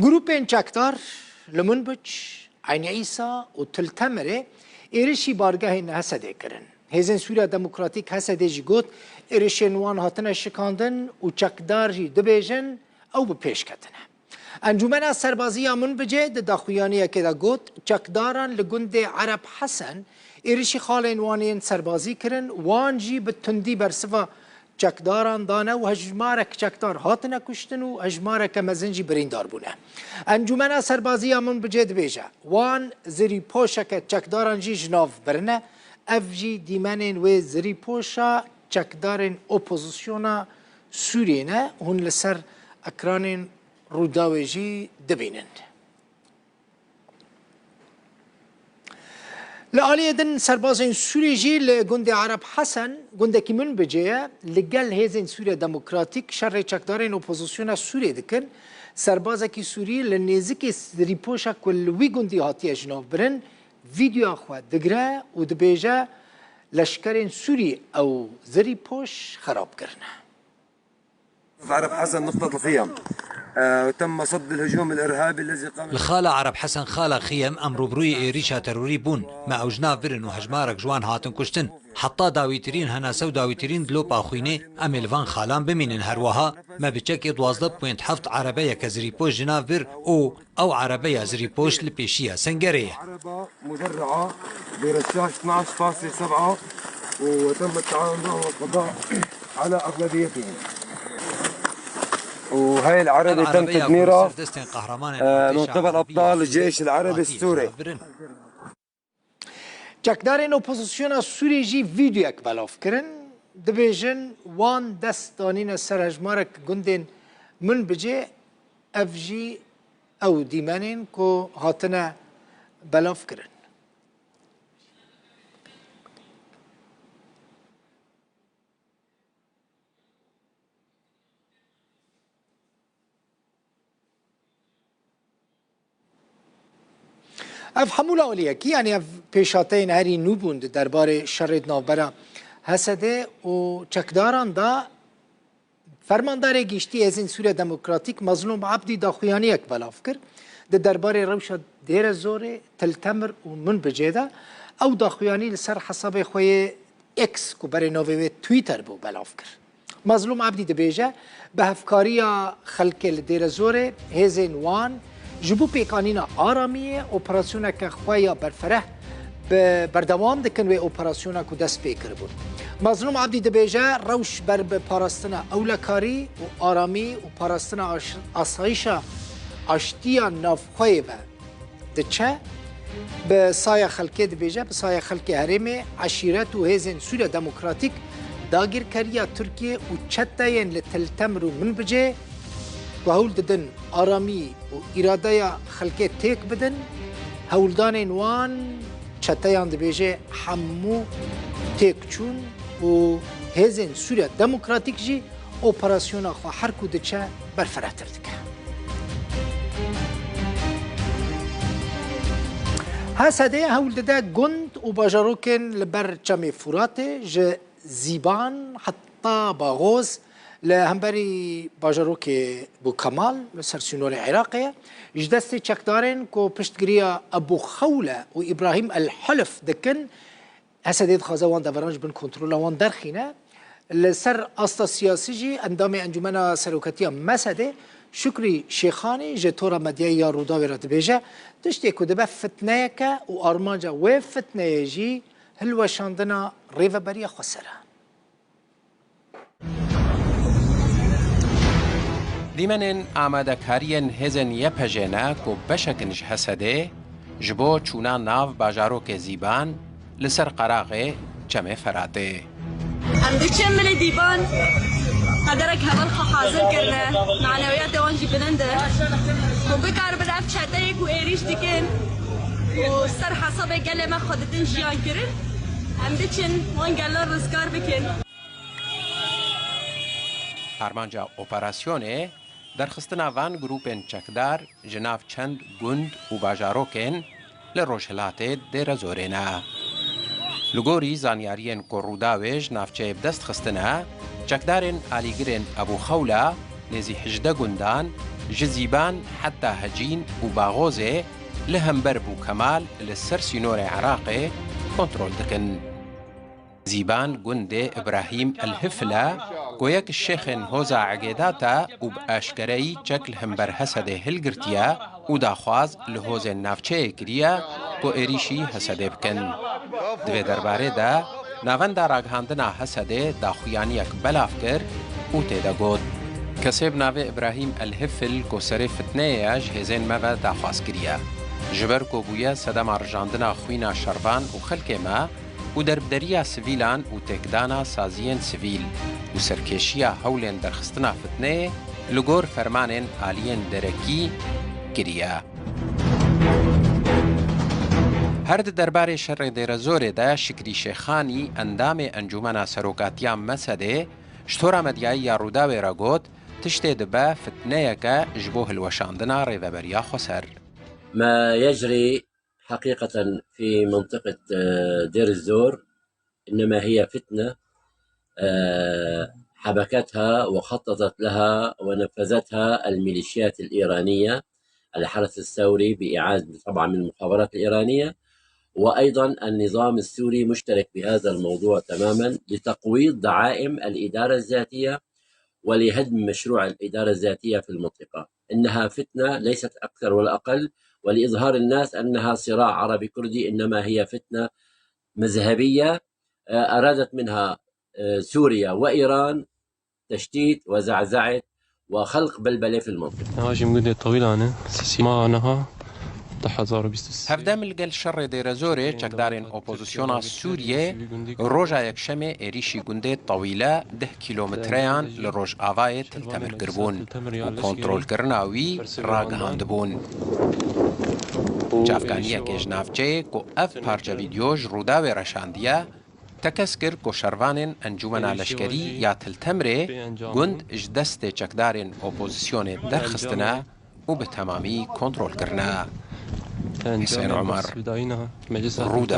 جروبين چکدار لمنبج عين عيسى و تلتمره ایرشی بارگاه نه هسته کرن. هزین سوریا دموکراتیک هسته جی گوت ایرشین وان هاتنه شکاندن و چکدار جی دبیجن او به پیش کتنه. انجمن سربازی منبجه د داخویانی که دا گوت چکداران لگند عرب حسن ایرشی خالین وانین سربازی کرن وان جی به تندی برسوا چکداران دانه و هجمارک چکدار هاتنه کشتن و هجمارک مزنجی بریندار بونه. انجمن سربازی منبجه دبیجه وان زری پوشک چکداران جی جناف برنه افجی دیمنین و زری پوشا چکدارین اپوزیسیونا سوریه هون لسر اکرانین روداویجی دبینند. لعالی دن سربازین سوری جی لگند عرب حسن گنده کی من بجیه لگل هزین سوری دموکراتیک شر چکدارین اپوزیسیون سوری دکن سربازه کی سوری لنزیک ریپوشا کلوی گندی هاتی جناف برن ویدیو خوا دگره و دبیجه لشکرین سوری او زری پوش خراب کرنه. عرب حسن نقطة الخيم وتم صد الهجوم الإرهابي الذي قام الخالة عرب حسن خالة خيم أمر بروي إيريشا تروري بون ما أوجنا برن وهجمارك جوان هاتن كشتن حتى داويترين هنا سو داويترين دلوب آخويني أميلفان خالان بمينن هروها ما بچك 12.7 عربية كزريبوش جنافر أو عربية زريبوش لبيشية سنجرية عربة مدرعة برشاش 12.7 وتم التعاون معهم والقضاء على أغلبيتهم. وهي العربي تم تدميرها من قبل أبطال الجيش العربي السوري. چکدارین اپوزیسیون سوری جی ویدیو اک بلاف کرن دبیجن وان دستانین سر هجمارک گندین من بجه افجی او دیمانین کو هاتنه بلاف کرن. اف حموله اولیه کی یعنی اف پیشاتین هری نوبوند درباره شرید نوبرا هسده و چکداران دا فرماندار گیشتی از این سوریه دموکراتیک مظلوم عبدی داخویانی یک بلاف کرد درباره روش دیر زوره تلتمر و من بجیده او داخویانی لسر حساب خوی اکس کو برای نووی تویتر بو بلاف کرد مظلوم عبدی دبیجه به هفکاری خلک دیر زوره هزین وان جبو پیکانینا آرامیه اپراسیونه که خواهی برفره بردوام دکن و اپراسیونه که دست پیکر بود. مظلوم عبدی دبیجه روش بر پاراستنا اولکاری و آرامی و پاراستنا آسایشا آشتیا نافخوی و دچه به سایه خلقی دبیجه به سایه خلقی حریم عشیرت و هزین سوریا دموکراتیک داگیر کریا ترکیه و چتاین لتلتمر و من بجه و هول ددن آرامی و اراده خلقی تیک بدن هولدان وان چتایان دبیجه حمو تیک چون و هزین سوریا دموکراتیک جی اپراسیون خوا هر کو دچه برفره تردکه. هسده هول دده گند و باجاروکن لبر چمی فراته ج زیبان حتی باغوز لهمبری باجاروک بو کمال سرسینور عراقیه جدست چکدارن کو پشتگیری ابو خوله و ابراهیم الحلف دکن هسدید خازوان دورانج بن کنترل وان درخینه لسر استا سیاسی جی اندام انجمن سروکتی مسده شکری شیخانی جتورا مدیه یا روداوی را دبیجه دشتی که دبه فتنه که و آرمانجا و فتنه جی هلو شاندنا ریو بری خسره دیمنن آماده کارین هزن یپجنه کو بشکنش حسده جبو چونا ناو باجاروک زیبان لسر قراغه چمه فراده عندك شمل ديبان قدرك هبلخ حاضر كرنا معنويات وانجي بننده وبكار بدأت شاتيك وإيريش ديكن وسر حسابي قال ما خدتن جيان كرن عندكن وان قال رزقار بكن هرمانجا اپراسیونه درخستنا وان گروپن چکدار جناف چند گند و باجاروکن لروشلات دیر زورنا لگوری زانیارین کروداویج نافچه بدست خستنا چکدارن آلیگرن ابو خولا نزی 18 گندان جزيبان حتى هجين وباغوزي لهمبر بو كمال للسر سينور عراقي كنترول دكن زيبان گوندê إبراهيم الهفلة گویەک الشێخên هۆزا عقێداتا û bi ئاشکرەیی çek li hember Hesedê hilgirtiye û daxwaz li hozên navçeyê kiriye ku êrişî Hesedê bikin. Divê derbarê de navenda ragihandina Hesedê daxuyaniyek belav kir û têde got. Kesê bi navê İbrahîm el-Hifl ku serê fitneyê ye ji hêzên me ve daxwaz kiriye. Ji ber ku bûye sedema rijandina xwîna şervan û xelkê me û derbderiya sivîlan û têkdana saziyên sivîl û serkêşiya hewlên derxistina fitneyê li gor fermanên aliyên derekî kiriye. Her di derbarê şerê Dêrezorê de Şikrî Şêxanî endamê Encûmena Serokatiya Mesedê ji tora medyayî ya Rûdawê re got tiştê dibe fitneyeke ji bo hilweşandina rêveberiya Xweser. ما يجري حقيقة في منطقة دير الزور إنما هي فتنة حبكتها وخططت لها ونفذتها الميليشيات الإيرانية الحرس الثوري بإعادة طبعا من المخابرات الإيرانية، وأيضا النظام السوري مشترك بهذا الموضوع تماما لتقويض دعائم الإدارة الذاتية ولهدم مشروع الإدارة الذاتية في المنطقة. إنها فتنة ليست أكثر ولا أقل، ولإظهار الناس أنها صراع عربي كردي، إنما هي فتنة مذهبية أرادت منها سوريا وإيران تشتيت وزعزعة وخلق بلبلة في المنطقة. هەفدەم لەگەڵ شەڕێ دێرەزۆرێ چەکدارên ئۆپۆزیسیۆنا سووریێ ڕۆژا یەکشەمێ عێریشی گوندێ تەویلە 10 کیلۆمترەیان لە ڕۆژئاوایە تلتەمرکردبوون و کۆنترۆلکردناوی ڕاگەهاندبوون. چافکانیەکێژ ناوچەیە و ئەف پارچە ڤیدیۆژ ڕووداوێ ڕەشاندیە تەکەس کرد کۆ شەروانên ئەنجومەنا لەشکەری یا تلتەمرێ گوند ji destê çekdarên ئۆپۆزیسیۆنê derxistine û bi temamî کۆنترۆلکردنە. حسين عمر رودا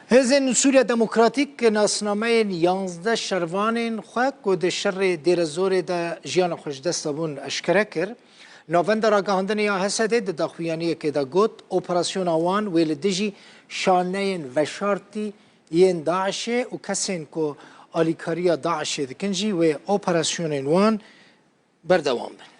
هزین سوریه دموکراتیک ناسنامه 11 شروانین خواه که ده شر دیرزور ده جیان خوشدست بون اشکره کر نووند راگاهندن یا حسده ده داخویانیه که ده گوت اپراسیون آوان ویل دیجی شانین و شارتی ین داعشه و کسین که آلیکاریا داعشه دکنجی و اپراسیون وان بردوام بن.